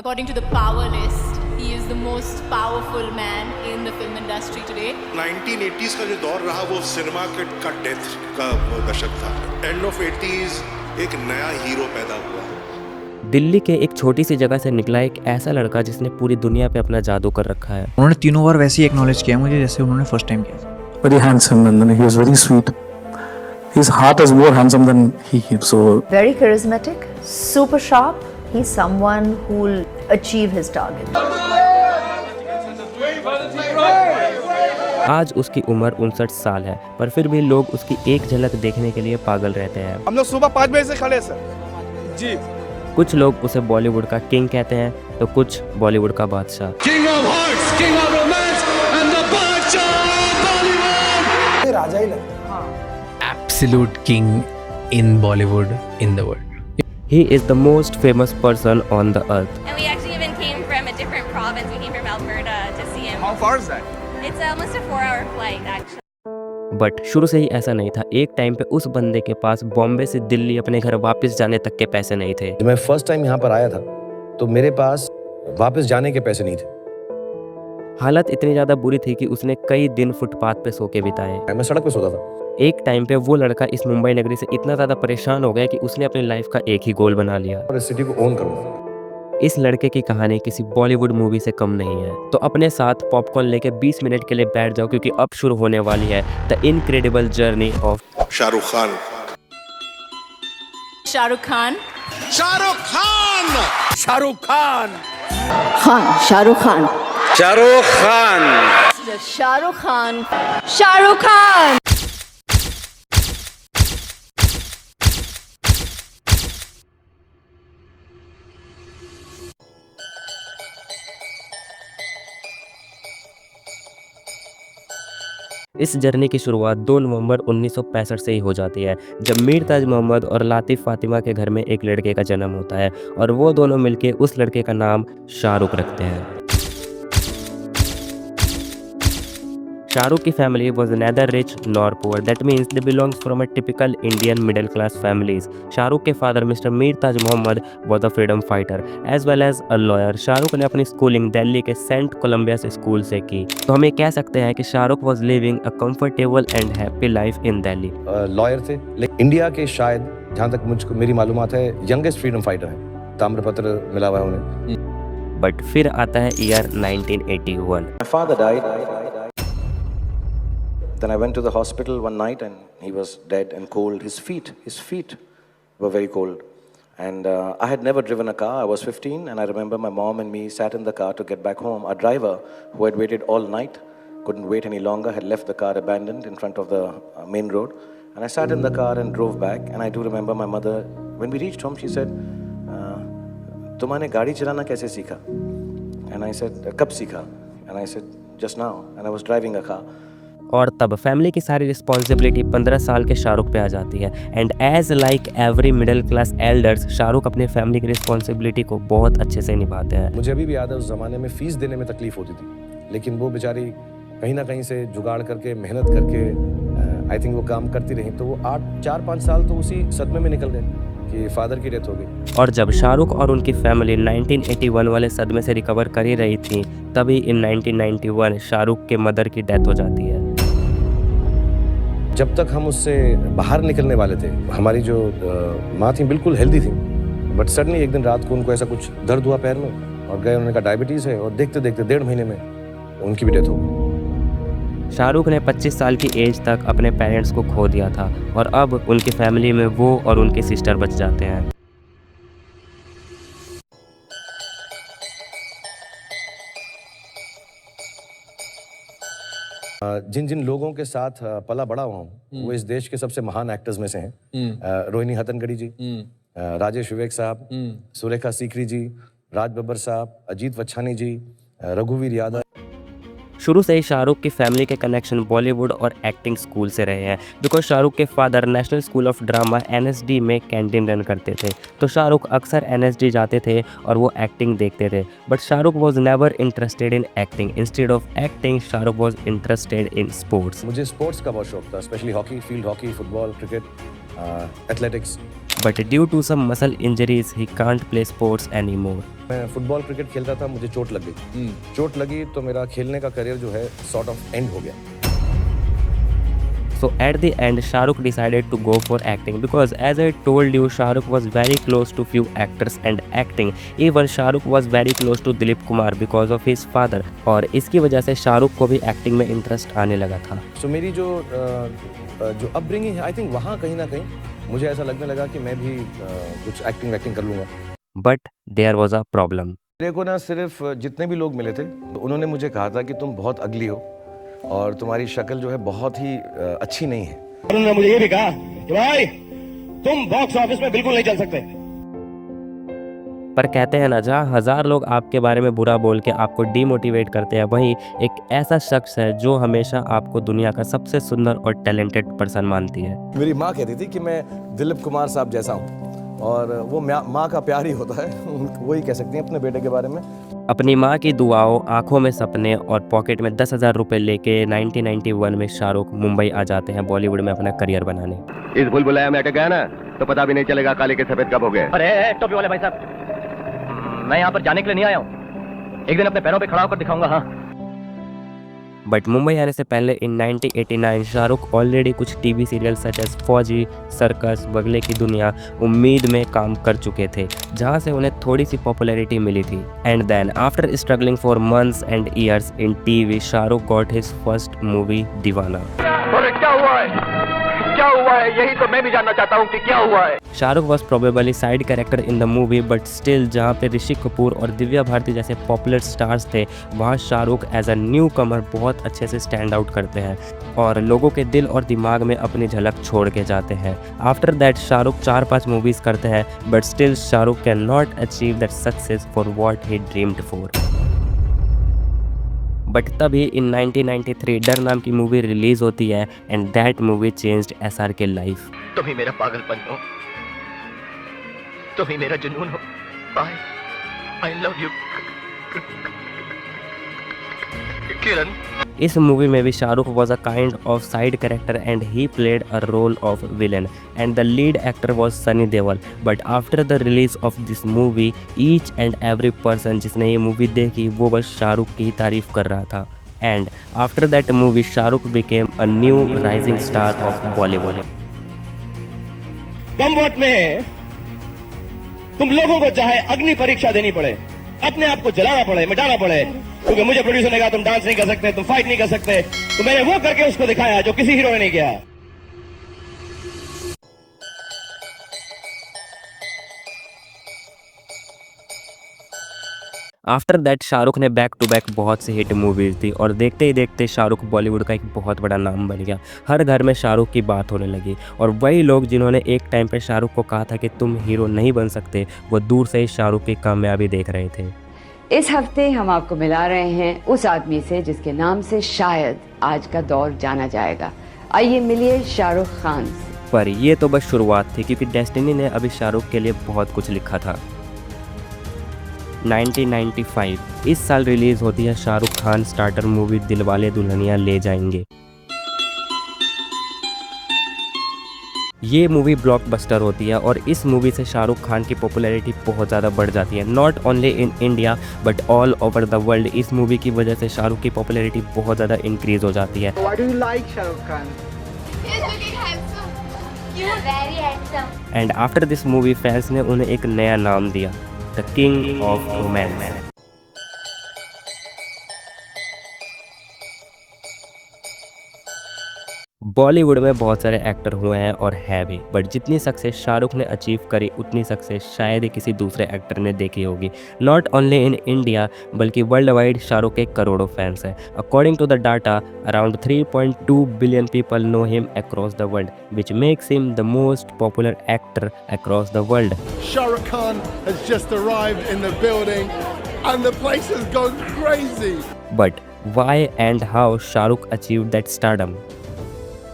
According to the power list, he is the most powerful man in the film industry today. 1980s का जो दौर रहा वो cinema का डेथ का वो दशक था. एंड ऑफ 80s एक नया हीरो पैदा हुआ. दिल्ली के एक छोटी सी जगह से निकला एक ऐसा लड़का जिसने पूरी दुनिया पे अपना जादू कर रखा है. उन्होंने तीनों बार वैसे ही एक्नॉलेज किया मुझे जैसे उन्होंने फर्स्ट टाइम किया. Very handsome and then he was very sweet. His heart is more handsome than he is. So very charismatic, super sharp. He's someone who'll achieve his target. आज उसकी उम्र 59 साल है, पर फिर भी लोग उसकी एक झलक देखने के लिए पागल रहते हैं. हम लोग सुबह 5 बजे से खड़े सर जी. कुछ लोग उसे बॉलीवुड का किंग कहते हैं तो कुछ बॉलीवुड का बादशाह. King of hearts, king of romance, and the Badshah of Bollywood. राजा ही लगता. Absolute king in Bollywood in the world. He is the most famous person on the earth. And we actually even came from a different province. We came from Alberta to see him. How far is that? It's almost a 4-hour flight, actually. But शुरू से ही ऐसा नहीं था. एक time पे उस बंदे के पास बॉम्बे से दिल्ली अपने घर वापस जाने तक के पैसे नहीं थे. जब मैं फर्स्ट टाइम यहाँ पर आया था तो मेरे पास वापस जाने के पैसे नहीं थे. हालत इतनी ज़्यादा बुरी थी कि उसने कई दिन फुटपाथ पे सो के बिताए. मैं सड़क पे सोता था. एक टाइम पे वो लड़का इस मुंबई नगरी से इतना ज़्यादा परेशान हो गया कि उसने अपनी लाइफ का एक ही गोल बना लिया. और इस सिटी को ओन करूँगा. इस लड़के की कहानी किसी बॉलीवुड मूवी से कम नहीं है. तो अपने साथ पॉपकॉर्न लेके 20 मिनट के लिए बैठ जाओ क्योंकि अब शुरू होने वाली है the incredible journey of Shahrukh Khan. Shahrukh Khan. Shahrukh Khan. Shahrukh Khan. Shahrukh Khan. Shahrukh Khan. Shahrukh Khan. Shahrukh Khan. इस जर्नी की शुरुआत 2 नवंबर 1965 से ही हो जाती है जब मीर ताज मोहम्मद और लातिफ फातिमा के घर में एक लड़के का जन्म होता है और वो दोनों मिलके उस लड़के का नाम शाहरुख रखते हैं. शाहरुख की family was neither rich nor poor. That means they belongs from a typical Indian middle class families. Shahrukh के father mister Mir Taj Mohammad was a freedom fighter as well as a lawyer. Shahrukh ने अपनी स्कूलिंग दिल्ली के सेंट कोलंबिया स्कूल से की. तो हम ये कह सकते हैं कि Shahrukh was living a comfortable and happy life in Delhi. Lawyer थे लेकिन इंडिया के शायद जहाँ तक मुझको मेरी मालूमात है यंगेस्ट फ्रीडम फाइटर है. ताम्रपत्र मिला हुआ है उन्हें. बट फिर आता है year 1981. My father died. Then I went to the hospital one night and he was dead and cold. His feet were very cold. And I had never driven a car. I was 15 and I remember my mom and me sat in the car to get back home. Our driver, who had waited all night, couldn't wait any longer, had left the car abandoned in front of the main road. And I sat in the car and drove back. And I do remember my mother, when we reached home, she said, "Tumhane gaadi chalana kaise seekha?" And I said, "Kab seekha?" And I said, "Just now." And I was driving a car. और तब family की सारी responsibility 15 साल के शाहरुख पे आ जाती है. And as like every middle class elders Shahrukh अपने फैमिली की रिस्पॉन्सिबिलिटी को बहुत अच्छे से निभाते हैं. मुझे अभी भी याद है उस ज़माने में फ़ीस देने में तकलीफ होती थी लेकिन वो बेचारी कहीं ना कहीं से जुगाड़ करके मेहनत करके आई थिंक वो काम करती रही. तो वो 4-5 साल तो उसी सदमे में निकल गए कि फादर की डेथ हो गई. और जब शाहरुख और उनकी फैमिली 1981 वाले सदमे से रिकवर कर ही रही थी तभी इन 1991 शाहरुख के मदर की डेथ हो जाती है. जब तक हम उससे बाहर निकलने वाले थे हमारी जो माँ थी बिल्कुल हेल्दी थी. बट सडनली एक दिन रात को उनको ऐसा कुछ दर्द हुआ पैर में और गए. उन्होंने कहा डायबिटीज़ है और देखते देखते 1.5 महीने में उनकी भी डेथ हो गई. शाहरुख ने 25 साल की एज तक अपने पेरेंट्स को खो दिया था और अब उनकी फैमिली में वो और उनके सिस्टर बच जाते हैं. जिन जिन लोगों के साथ पला बड़ा हुआ हूँ वो इस देश के सबसे महान एक्टर्स में से हैं. रोहिणी हट्टंगडी जी, राजेश विवेक साहब, सुरेखा सीकरी जी, राज बब्बर साहब, अजीत वच्छानी जी, रघुवीर यादव. शुरू से ही शाहरुख की फैमिली के कनेक्शन बॉलीवुड और एक्टिंग स्कूल से रहे हैं बिकॉज शाहरुख के father national school of drama NSD में कैंटीन रन करते थे. तो शाहरुख अक्सर NSD जाते थे और वो एक्टिंग देखते थे. But Shahrukh was never interested in acting. Instead of acting Shahrukh was interested in sports. मुझे स्पोर्ट्स का बहुत शौक था, specially hockey, field hockey, football, cricket, athletics. but due to some muscle injuries he can't play sports anymore. मैं football cricket खेलता था, मुझे चोट लग गई। चोट लगी तो मेरा खेलने का करियर जो है सॉर्ट ऑफ एंड हो गया। So at the end Shahrukh decided to go for acting because as I told you Shahrukh was very close to few actors and acting. Even Shahrukh was very close to Dilip Kumar because of his father और इसकी वजह से शाहरुख को भी acting में interest आने लगा था। So मेरी जो अपब्रिंगिंग है आई थिंक वहाँ कहीं ना कहीं मुझे ऐसा लगने लगा कि मैं भी कुछ एक्टिंग कर लूँगा। But there was a problem. मेरे को ना सिर्फ जितने भी लोग मिले थे उन्होंने मुझे कहा था कि तुम बहुत अगली हो और तुम्हारी शक्ल जो है बहुत ही अच्छी नहीं है। उन्होंने मुझे ये भी कहा कि भाई तुम बॉक्स ऑफिस में बिल्कुल नहीं चल सकते। पर कहते हैं ना, जहाँ हजार लोग आपके बारे में बुरा बोल के आपको डीमोटिवेट करते हैं, वहीं एक ऐसा शख्स है जो हमेशा आपको दुनिया का सबसे सुंदर और टैलेंटेड पर्सन मानती है। मेरी माँ कहती थी कि मैं दिलीप कुमार साहब जैसा हूँ और वो माँ का प्यार ही होता है, वही कह सकती हैं अपने बेटे के बारे में। अपनी माँ की दुआओं, आंखों में सपने और पॉकेट में 10,000 रुपए लेके 1991 में शाहरुख मुंबई आ जाते हैं बॉलीवुड में अपना करियर बनाने। इस भूल-भुलैया में अटक गया ना तो पता भी नहीं चलेगा काले के सफेद कब हो गए। अरे टोपी वाले भाई साहब, मैं यहाँ पर जाने के लिए नहीं आया हूँ, एक दिन अपने पैरों पे खड़ा होकर दिखाऊंगा। हाँ, बट मुंबई आने से पहले इन 1989 शाहरुख ऑलरेडी कुछ टीवी सीरियल सच एज फौजी, सर्कस, बगले की दुनिया, उम्मीद में काम कर चुके थे, जहां से उन्हें थोड़ी सी पॉपुलैरिटी मिली थी। And then after struggling for months and years in TV, Shahrukh got his first movie Deewana. क्या हुआ है? क्या हुआ है? यही तो मैं भी जानना चाहता हूँ कि क्या हुआ है। Shahrukh was probably side character in the movie, but still जहाँ पे ऋषि कपूर और दिव्या भारती जैसे पॉपुलर स्टार्स थे, वहाँ शाहरुख एज अ न्यू कमर बहुत अच्छे से स्टैंड आउट करते हैं और लोगों के दिल और दिमाग में अपनी झलक छोड़ के जाते हैं। आफ्टर दैट शाहरुख 4-5 मूवीज करते हैं, but still Shahrukh can not achieve that success for what he dreamed for. But तभी इन 1993 डर नाम की मूवी रिलीज होती है and that movie changed SRK life. तुम ही मेरा पागलपन हो, तुम ही मेरा जुनून हो। I love you, किरण। इस मूवी में भी Shahrukh was a kind of side character and he played a role of villain and the lead actor was Sunny Deol. But after the release of this movie, each and every person जिसने ये movie देखी वो बस शाहरुख की तारीफ कर रहा था। And after that movie Shahrukh became a new rising star of Bollywood. कम वक्त में तुम लोगों को चाहे अग्नि परीक्षा देनी पड़े, अपने आप को जलाना पड़े, मिटाना पड़े, क्योंकि मुझे प्रोड्यूसर ने कहा तुम डांस नहीं कर सकते, तुम फाइट नहीं कर सकते, तो मैंने वो करके उसको दिखाया जो किसी हीरो ने नहीं किया। आफ्टर दैट शाहरुख ने बैक टू बैक बहुत सी हिट मूवीज दी और देखते ही देखते शाहरुख बॉलीवुड का एक बहुत बड़ा नाम बन गया। हर घर में शाहरुख की बात होने लगी और वही लोग जिन्होंने एक टाइम पे शाहरुख को कहा था कि तुम हीरो नहीं बन सकते, वो दूर से ही शाहरुख की कामयाबी देख रहे थे। इस हफ्ते हम आपको मिला रहे हैं उस आदमी से जिसके नाम से शायद आज का दौर जाना जाएगा। आइए मिलिए शाहरुख खान से। पर ये तो बस शुरुआत थी, क्योंकि डेस्टिनी ने अभी शाहरुख के लिए बहुत कुछ लिखा था। 1995 इस साल रिलीज होती है शाहरुख खान स्टार्टर मूवी दिलवाले दुल्हनिया ले जाएंगे। ये मूवी ब्लॉकबस्टर होती है और इस मूवी से शाहरुख खान की पॉपुलैरिटी बहुत ज़्यादा बढ़ जाती है, not only in India but all over the world. इस मूवी की वजह से शाहरुख की पॉपुलैरिटी बहुत ज़्यादा इंक्रीज हो जाती है। Why do you like Shahrukh Khan? He is looking handsome. Cute. Very handsome. And after this movie fans ने उन्हें एक नया नाम दिया, the king of romance. Bollywood में बहुत सारे एक्टर हुए हैं और है भी, बट जितनी सक्सेस शाहरुख ने अचीव करी उतनी सक्सेस शायद ही किसी दूसरे एक्टर ने देखी होगी। नॉट ओनली इन इंडिया बल्कि वर्ल्ड वाइड शाहरुख के करोड़ों फैंस हैं। According to the data, around 3.2 billion people know him across the world, which makes him the most popular actor across the world. Shahrukh Khan has just arrived in the building and the place has gone crazy. But why and how Shahrukh achieved that stardom?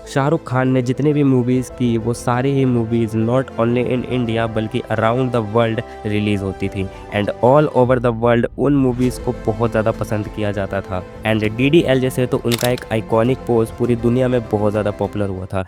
Shahrukh Khan ने जितनी भी movies की वो सारी ही movies not only in India बल्कि around the world release होती थी and all over the world उन मूवीज़ को बहुत ज़्यादा पसंद किया जाता था। एंड DDL जैसे तो उनका एक आइकॉनिक पोज पूरी दुनिया में बहुत ज़्यादा पॉपुलर हुआ था।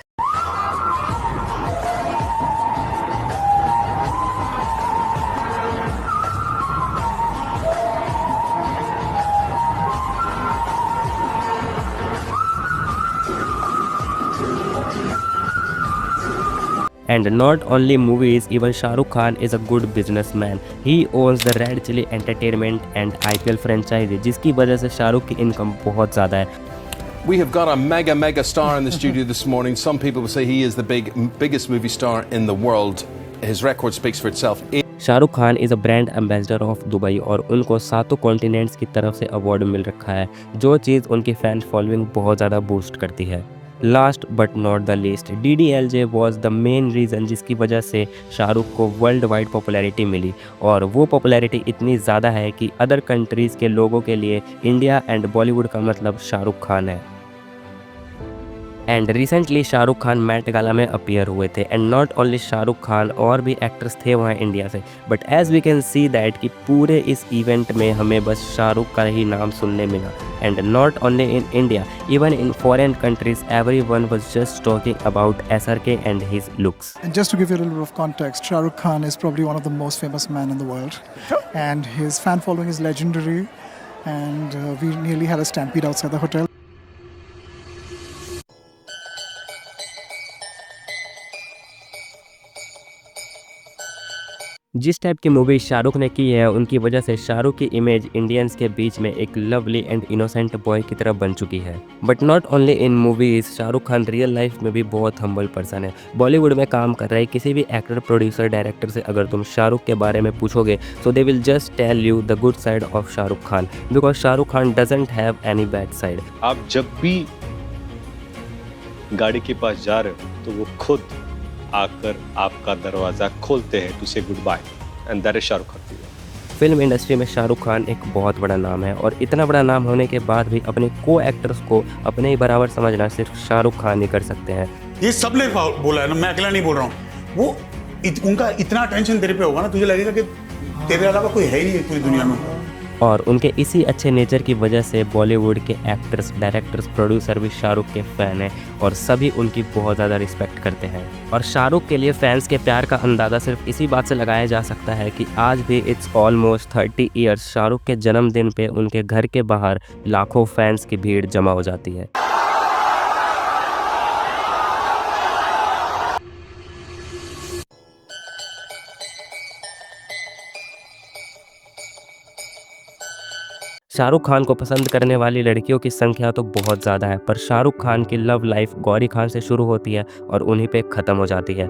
And not only movies, even Shah Rukh Khan is a good businessman. He owns the Red Chilli Entertainment and IPL franchise, जिसकी वजह से शाहरुख की इनकम बहुत ज़्यादा है. We have got a mega star in the studio this morning. Some people would say he is the biggest movie star in the world. His record speaks for itself. Shahrukh Khan is a brand ambassador of Dubai और उनको 7 continents की तरफ से award मिल रखा है, जो चीज़ उनकी fan following बहुत ज़्यादा बूस्ट करती है. Last but not the least, DDLJ was the main reason जिसकी वजह से शाहरुख को वर्ल्ड वाइड पॉपुलैरिटी मिली, और वो पॉपुलैरिटी इतनी ज़्यादा है कि अदर कंट्रीज़ के लोगों के लिए इंडिया एंड बॉलीवुड का मतलब शाहरुख खान है. And recently Shahrukh Khan Met Gala में अपीयर हुए थे, and not only Shahrukh Khan, और भी एक्टर्स थे वहाँ इंडिया से, but as we can see that कि पूरे इस इवेंट में हमें बस शाहरुख का ही नाम सुनने मिला. And not only in India, even in foreign countries everyone was just talking about SRK and his looks. And just to give you a little bit of context, Shah Rukh Khan is probably one of the most famous men in the world, and his fan following is legendary, and we nearly had a stampede outside the hotel. जिस type की movie Shahrukh ने की है, उनकी वजह से शाहरुख की image Indians के बीच में एक लवली एंड इनोसेंट बॉय की तरह बन चुकी है. But not only in movies, Shahrukh Khan real life में भी बहुत हम्बल पर्सन है. बॉलीवुड में काम कर रहे किसी भी एक्टर, प्रोड्यूसर, डायरेक्टर से अगर तुम शाहरुख के बारे में पूछोगे तो they will just tell you the good side of Shahrukh Khan, because Shahrukh Khan doesn't have any bad side. आप जब भी गाड़ी के पास जा रहे हो तो वो खुद आकर आपका दरवाजा खोलते हैं to say goodbye, and that is Shahrukh Khan. Film industry में शाहरुख खान एक बहुत बड़ा नाम है, और इतना बड़ा नाम होने के बाद भी अपने को एक्टर्स को अपने ही बराबर समझना सिर्फ शाहरुख खान ही कर सकते हैं. ये सबने बोला है ना, मैं अकेला नहीं बोल रहा हूँ. वो उनका इतना अटेंशन तेरे पे होगा ना, तुझे लगेगा कि तेरे अलावा कोई है ही नहीं पूरी दुनिया में. और उनके इसी अच्छे नेचर की वजह से बॉलीवुड के एक्टर्स, डायरेक्टर्स, प्रोड्यूसर भी शाहरुख के फ़ैन हैं, और सभी उनकी बहुत ज़्यादा रिस्पेक्ट करते हैं. और शाहरुख के लिए फैंस के प्यार का अंदाज़ा सिर्फ इसी बात से लगाया जा सकता है कि आज भी इट्स ऑलमोस्ट 30 ईयर्स शाहरुख के जन्मदिन पे उनके घर के बाहर लाखों फैंस की भीड़ जमा हो जाती है. शाहरुख खान को पसंद करने वाली लड़कियों की संख्या तो बहुत ज़्यादा है, पर शाहरुख खान की लव लाइफ गौरी खान से शुरू होती है और उन्हीं पे ख़त्म हो जाती है.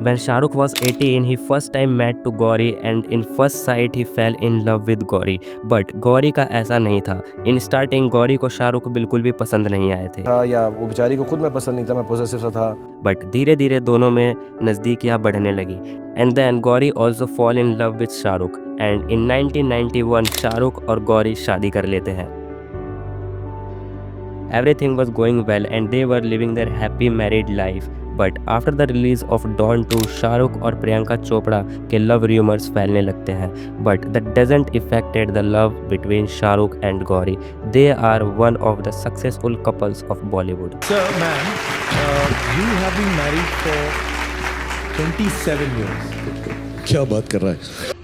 When Shahrukh was 18, he first time met to Gauri, and in first sight he fell in love with Gauri. But Gauri का ऐसा नहीं था. In starting Gauri को शाहरुख बिल्कुल भी पसंद नहीं आए थे. या वो बेचारी को खुद में पसंद नहीं था, मैं पॉसेसिव सा था. But धीरे धीरे दोनों में नज़दीकियाँ बढ़ने लगी. And then Gauri also fall in love with Shahrukh. And in 1991 Shahrukh और गौरी शादी कर लेते हैं. Everything was going well and they were living their happy married life. But after the release of Don 2, Shahrukh और प्रियंका चोपड़ा के लव रूमर्स फैलने लगते हैं, but that doesn't effected the love between Shahrukh and Gauri. They are one of the successful couples of Bollywood. Sir, ma'am, you have been married for 27 years. क्या बात कर रहा है?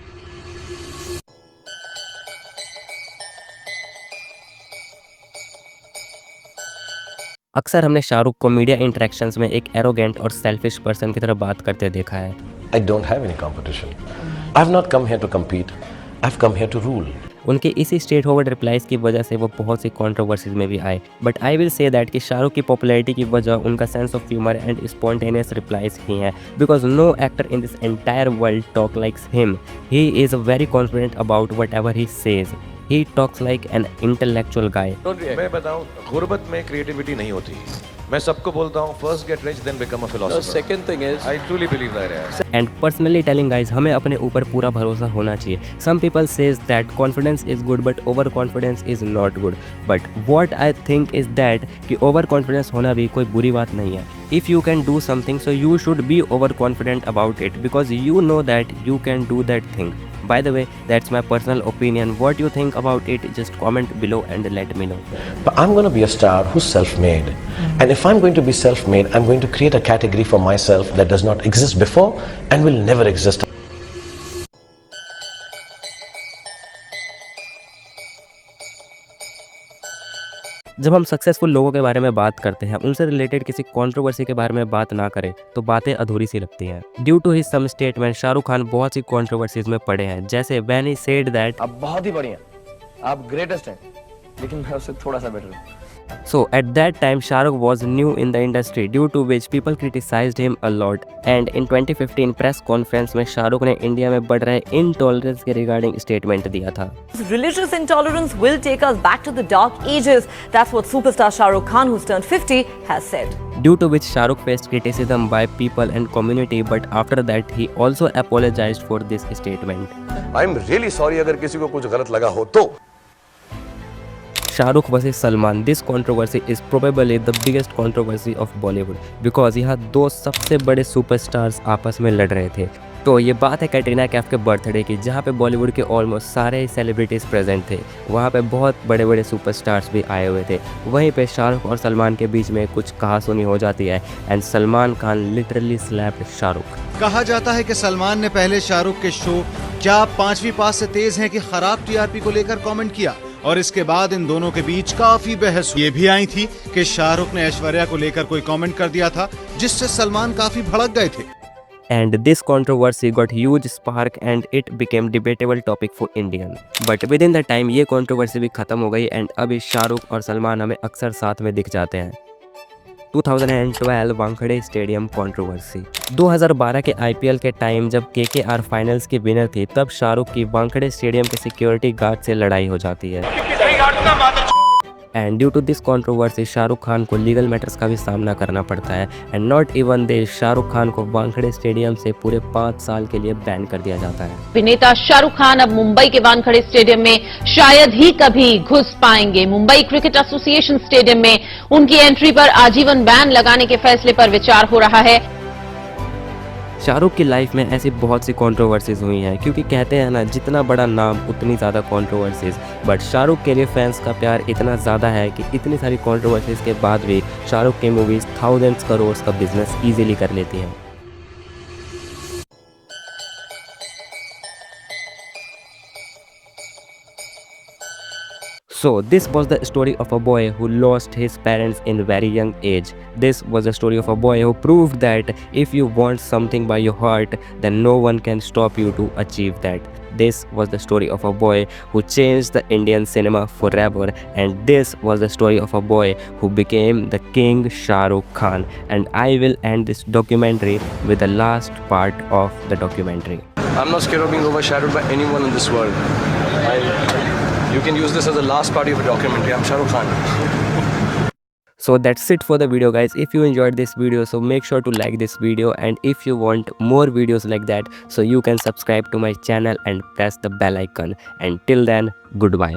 अक्सर हमने शाहरुख को मीडिया इंटरेक्शंस में एक एरोगेंट और सेल्फिश पर्सन की तरह बात करते देखा है. I don't have any competition. I've not come here to compete. I've come here to rule. उनके इसी स्ट्रेट फॉरवर्ड रिप्लाइज की वजह से वो बहुत सी कंट्रोवर्सीज में भी आए, but I will say that कि शाहरुख की पॉपुलैरिटी की वजह उनका sense of humour and spontaneous replies ही हैं, because no actor in this entire world talk likes him. He is very confident about whatever he says. He talks like an intellectual guy. मैं बताऊं, गुर्बत में creativity नहीं होती. मैं सबको बोलता हूँ, first get rich then become a philosopher. The second thing is, I truly believe that. And personally telling guys, हमें अपने ऊपर पूरा भरोसा होना चाहिए. Some people says that confidence is good, but overconfidence is not good. But what I think is that कि overconfidence होना भी कोई बुरी बात नहीं है. If you can do something, so you should be overconfident about it because you know that you can do that thing. By the way, that's my personal opinion. What you think about it, just comment below and let me know. But I'm going to be a star who's self-made. And if I'm going to be self-made, I'm going to create a category for myself that does not exist before and will never exist. जब हम successful लोगों के बारे में बात करते हैं, उनसे रिलेटेड किसी कंट्रोवर्सी के बारे में बात ना करें तो बातें अधूरी सी लगती हैं। Due to his some statement Shahrukh Khan बहुत सी कंट्रोवर्सीज में पड़े हैं, जैसे व्हेन ही सेड दैट आप बहुत ही बढ़िया, आप ग्रेटेस्ट हैं, लेकिन मैं उससे थोड़ा सा बेटर हूँ। So at that time Shahrukh was new in the industry, due to which people criticized him a lot. And in 2015 press conference में शाहरुख ने इंडिया में बढ़ रहे intolerance के रिगार्डिंग स्टेटमेंट दिया था। Religious intolerance will take us back to the dark ages. That's what superstar Shah Rukh Khan, who's turned 50, has said. Due to which Shahrukh faced criticism by people and community, but after that he also apologized for this statement. I'm really sorry अगर किसी को कुछ गलत लगा हो तो। Shahrukh vs Salman. This controversy is probably the biggest controversy of Bollywood because यहाँ दो सबसे बड़े सुपरस्टार्स आपस में लड़ रहे थे। तो ये बात है कैटरीना कैफ के बर्थडे की, जहाँ पे बॉलीवुड के ऑलमोस्ट सारे सेलिब्रिटीज़ प्रेजेंट थे। वहाँ पे बहुत बड़े बड़े सुपरस्टार्स भी आए हुए थे। वहीं पे शाहरुख और सलमान के बीच में कुछ कहासुनी हो जाती है and Salman Khan literally slapped Shahrukh. कहा जाता है कि सलमान ने पहले शाहरुख के शो क्या 5वीं पास से तेज हैं कि खराब टीआरपी को लेकर कमेंट किया और इसके बाद इन दोनों के बीच काफी बहस ये भी आई थी कि शाहरुख ने ऐश्वर्या को लेकर कोई कमेंट कर दिया था, जिससे सलमान काफी भड़क गए थे। And this controversy got huge spark and it became debatable topic for Indian. But within the time ये controversy भी खत्म हो गई एंड अभी शाहरुख और सलमान हमें अक्सर साथ में दिख जाते हैं। 2012 वानखेड़े स्टेडियम कंट्रोवर्सी। 2012 के आईपीएल के टाइम जब केकेआर फाइनल्स की विनर थी, तब शाहरुख की वानखेड़े स्टेडियम के सिक्योरिटी गार्ड से लड़ाई हो जाती है and due to this controversy Shahrukh Khan को लीगल मैटर्स का भी सामना करना पड़ता है and not even this, Shahrukh Khan को वानखेड़े स्टेडियम से पूरे 5 साल के लिए बैन कर दिया जाता है। अभिनेता शाहरुख खान अब मुंबई के वानखेड़े स्टेडियम में शायद ही कभी घुस पाएंगे। मुंबई क्रिकेट एसोसिएशन स्टेडियम में उनकी एंट्री पर आजीवन बैन लगाने के फैसले पर विचार हो रहा है। शाहरुख की लाइफ में ऐसी बहुत सी कंट्रोवर्सीज हुई हैं, क्योंकि कहते हैं ना, जितना बड़ा नाम उतनी ज़्यादा कंट्रोवर्सीज। बट शाहरुख के लिए फैंस का प्यार इतना ज़्यादा है कि इतनी सारी कंट्रोवर्सीज के बाद भी शाहरुख की मूवीज़ थाउजेंड्स करोड़ का बिजनेस ईजिली कर लेती हैं। So this was the story of a boy who lost his parents in very young age. This was the story of a boy who proved that if you want something by your heart, then no one can stop you to achieve that. This was the story of a boy who changed the Indian cinema forever, and this was the story of a boy who became the King Shah Rukh Khan. And I will end this documentary with the last part of the documentary. I'm not scared of being overshadowed by anyone in this world. You can use this as the last part of a documentary. I'm Shah Rukh Khan. So that's it for the video, guys. If you enjoyed this video, so make sure to like this video, and if you want more videos like that, so you can subscribe to my channel and press the bell icon. And till then, goodbye.